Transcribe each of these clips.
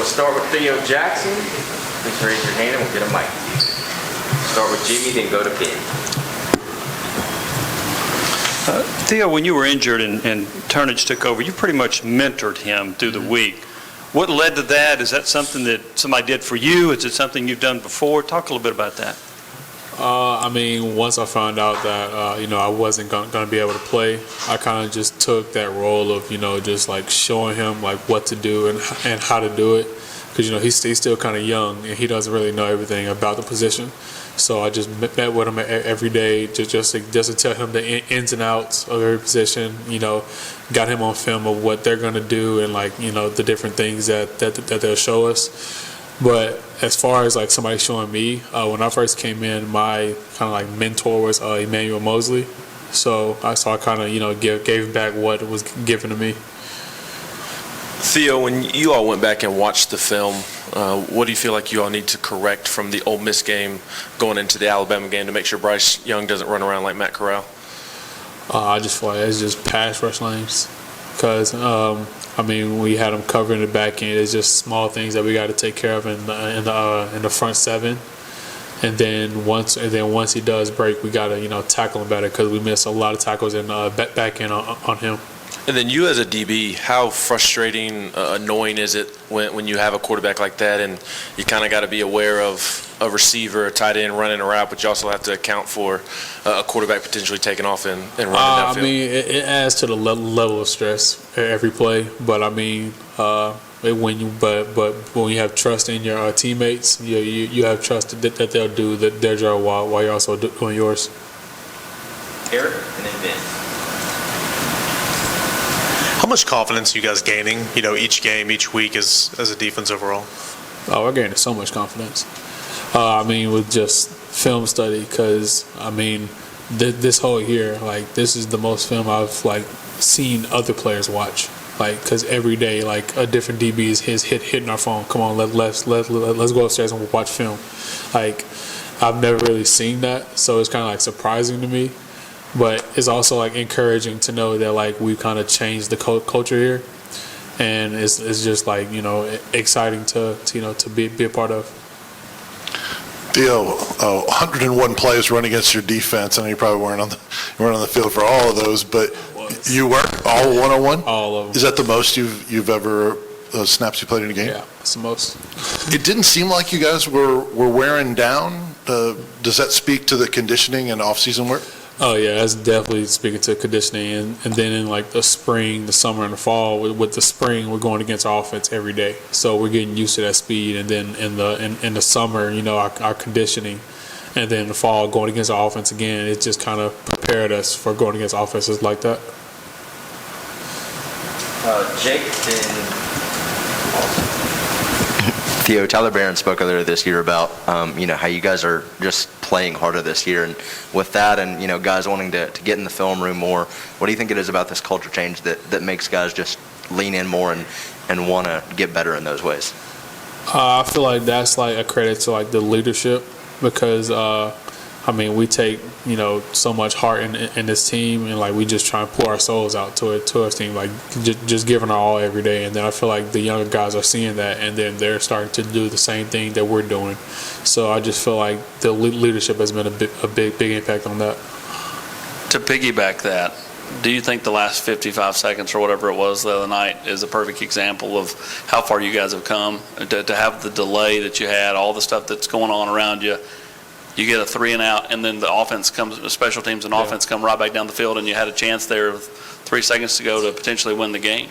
start with Theo Jackson. Please raise your hand and we'll get a mic to you. Start with Jimmy, then go to Ben. Theo, when you were injured and Turnage took over, you pretty much mentored him through the week. What led to that? Is that something that somebody did for you? Is it something you've done before? Talk a little bit about that. I mean, once I found out that, I wasn't going to be able to play, I kind of just took that role of, just like showing him like what to do and how to do it. Because, he's still kind of young and he doesn't really know everything about the position. So I just met with him every day just to tell him the ins and outs of every position, got him on film of what they're going to do and like, the different things that they'll show us. But as far as like somebody showing me, when I first came in, my kind of like mentor was Emmanuel Mosley. So I kind of, gave back what was given to me. Theo, when you all went back and watched the film, what do you feel like you all need to correct from the Ole Miss game going into the Alabama game to make sure Bryce Young doesn't run around like Matt Corral? I just feel like it's just pass rush lanes. Because, we had him covering the back end. It's just small things that we got to take care of in the front seven. And then once he does break, we got to, tackle him better because we missed a lot of tackles in back end on him. And then you as a DB, how frustrating, annoying is it when you have a quarterback like that and you kind of got to be aware of a receiver, a tight end running a route, but you also have to account for a quarterback potentially taking off and running downfield? It adds to the level of stress every play, but when you have trust in your teammates, you have trust that they'll do their job while you're also doing yours. Eric, and then Ben. How much confidence are you guys gaining, each game, each week as a defense overall? Oh, we're gaining so much confidence. With just film study, because, this whole year, like, this is the most film I've, like, seen other players watch. Like, because every day, like, a different DB is hitting our phone. Come on, let's go upstairs and watch film. Like, I've never really seen that, so it's kind of, like, surprising to me. But it's also like encouraging to know that like we've kind of changed the culture here, and it's just like exciting to be a part of. Theo, 101 plays run against your defense. I know you probably weren't on the field for all of those, but you were all 101. All of them. Is that the most you've ever snaps you played in a game? Yeah, it's the most. It didn't seem like you guys were wearing down. Does that speak to the conditioning and off-season work? Oh yeah, that's definitely speaking to conditioning, and then in like the spring, the summer, and the fall. With the spring, we're going against our offense every day, so we're getting used to that speed. And then in the summer, our conditioning, and then in the fall, going against our offense again. It just kind of prepared us for going against offenses like that. Jake, then. Theo, Tyler Barron spoke earlier this year about, how you guys are just playing harder this year. And with that and, guys wanting to get in the film room more, what do you think it is about this culture change that makes guys just lean in more and want to get better in those ways? I feel like that's like a credit to like the leadership because, we take, so much heart in this team and like we just try and pour our souls out to our team, like just giving our all every day. And then I feel like the younger guys are seeing that and then they're starting to do the same thing that we're doing. So I just feel like the leadership has been a big impact on that. To piggyback that, do you think the last 55 seconds or whatever it was the other night is a perfect example of how far you guys have come? To have the delay that you had, all the stuff that's going on around you, you get a 3 and out, and then the offense comes, special teams and offense come right back down the field, and you had a chance there with 3 seconds to go to potentially win the game.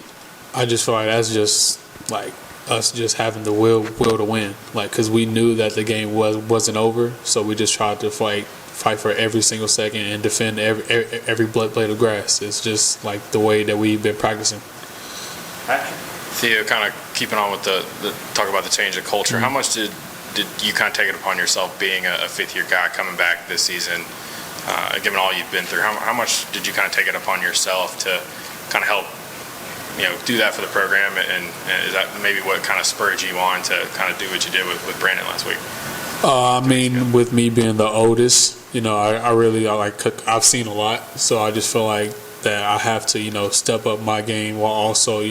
I just feel like that's just like us just having the will to win, like because we knew that the game wasn't over, so we just tried to fight for every single second and defend every blade of grass. It's just like the way that we've been practicing. Theo, kind of keeping on with the talk about the change of culture. Mm-hmm. How much did you kind of take it upon yourself being a fifth-year guy coming back this season, given all you've been through? How much did you kind of take it upon yourself to kind of help, do that for the program? And is that maybe what kind of spurred you on to kind of do what you did with Brandon last week? With me being the oldest, I've seen a lot, so I just feel like that I have to, step up my game while also,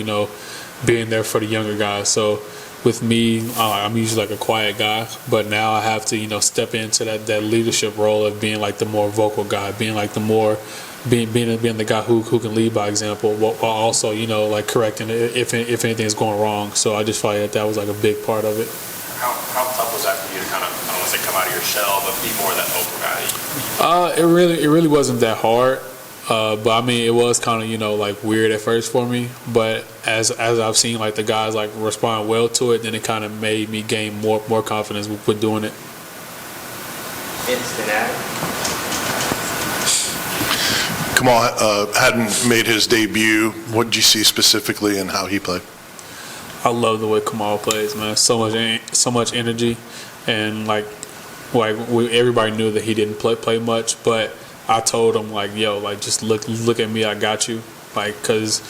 being there for the younger guys. So with me, I'm usually like a quiet guy, but now I have to, step into that leadership role of being like the more vocal guy, being like the more being the guy who can lead by example, while also like correcting if anything is going wrong. So I just felt like that was like a big part of it. How tough was that for you to kind of, I don't want to say come out of your shell, but be more of that vocal guy? It really wasn't that hard. But I mean, it was kind of, like weird at first for me. But as I've seen like the guys like respond well to it, then it kind of made me gain more confidence with doing it. Instant act. Kamal hadn't made his debut. What did you see specifically in how he played? I love the way Kamal plays, man. So much energy, and everybody knew that he didn't play much, but I told him like, yo, like just look at me, I got you, like cause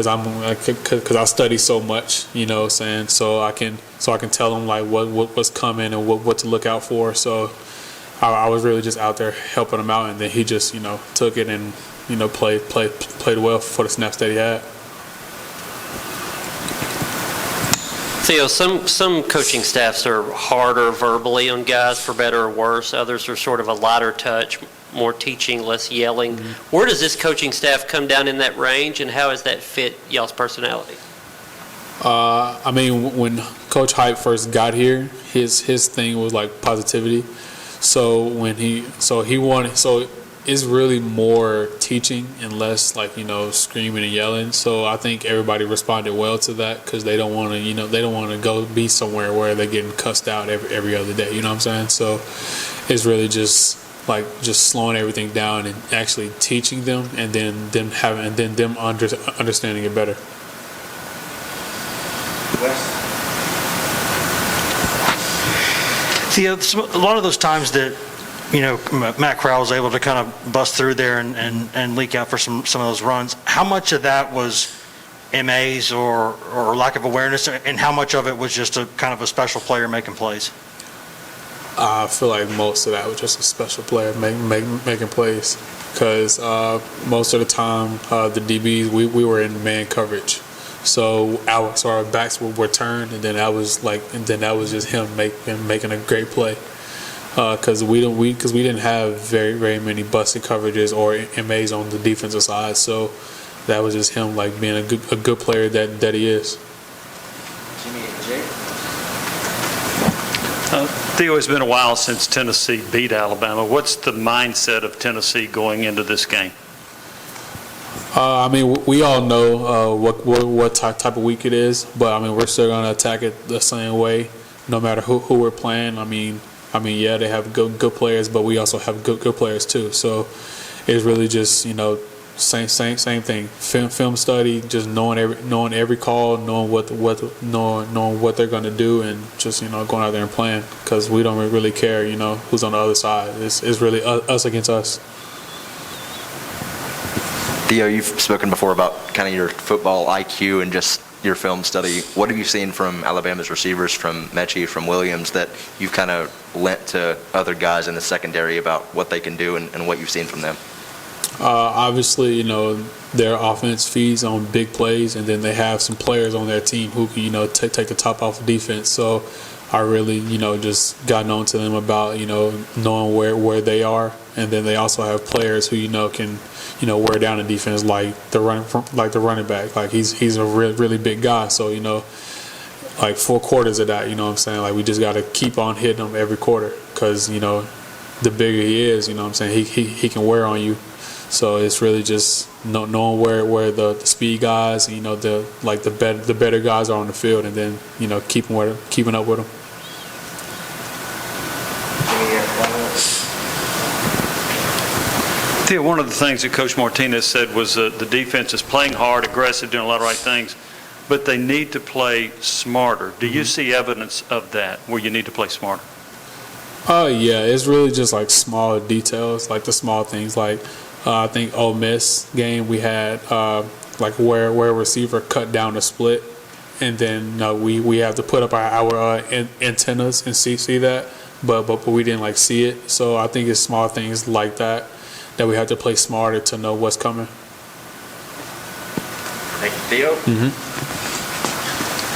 I study so much, you know what I'm saying, so I can tell him like what's coming and what to look out for. So I was really just out there helping him out, and then he just took it and played well for the snaps that he had. Theo, some coaching staffs are harder verbally on guys, for better or worse. Others are sort of a lighter touch, more teaching, less yelling. Mm-hmm. Where does this coaching staff come down in that range, and how does that fit y'all's personality? I mean, when Coach Hype first got here, his thing was like positivity. So it's really more teaching and less like screaming and yelling. So I think everybody responded well to that because they don't want to go be somewhere where they're getting cussed out every other day. You know what I'm saying? So it's really just slowing everything down and actually teaching them, and then them understanding it better. Theo, a lot of those times that Matt Corral was able to kind of bust through there and leak out for some of those runs, how much of that was MAs or lack of awareness, and how much of it was just a kind of a special player making plays? I feel like most of that was just a special player making plays, because most of the time the DBs we were in man coverage, so our backs were turned, and then that was just him making a great play. Because we didn't have very, very many busted coverages or MAs on the defensive side, so that was just him like being a good player that he is. Jimmy and Jake. Theo, it's been a while since Tennessee beat Alabama. What's the mindset of Tennessee going into this game? I mean, we all know what type of week it is, but I mean, we're still gonna attack it the same way, no matter who we're playing. I mean, yeah, they have good players, but we also have good players too. So it's really just same thing. Film study, just knowing every call, knowing what they're gonna do, and just going out there and playing, because we don't really care who's on the other side. It's really us against us. Theo, you've spoken before about kind of your football IQ and just your film study. What have you seen from Alabama's receivers, from Mechie, from Williams, that you've kind of lent to other guys in the secondary about what they can do and what you've seen from them? Obviously, their offense feeds on big plays, and then they have some players on their team who can, take the top off of defense. So I really, just gotten on to them about, knowing where they are, and then they also have players who can, wear down the defense, like the running back. Like he's a really big guy. So like 4 quarters of that, what I'm saying. Like we just got to keep on hitting him every quarter, because the bigger he is, what I'm saying, he can wear on you. So it's really just knowing where the speed guys, the better guys are on the field, and then keeping up with them. Theo, one of the things that Coach Martinez said was the defense is playing hard, aggressive, doing a lot of right things, but they need to play smarter. Do you see evidence of that, where you need to play smarter? Yeah, it's really just like small details, like the small things. Like I think Ole Miss game we had like where a receiver cut down the split, and then we have to put up our antennas and see that, but we didn't see it. So I think it's small things like that we have to play smarter to know what's coming. Thank you, Theo. Mm-hmm.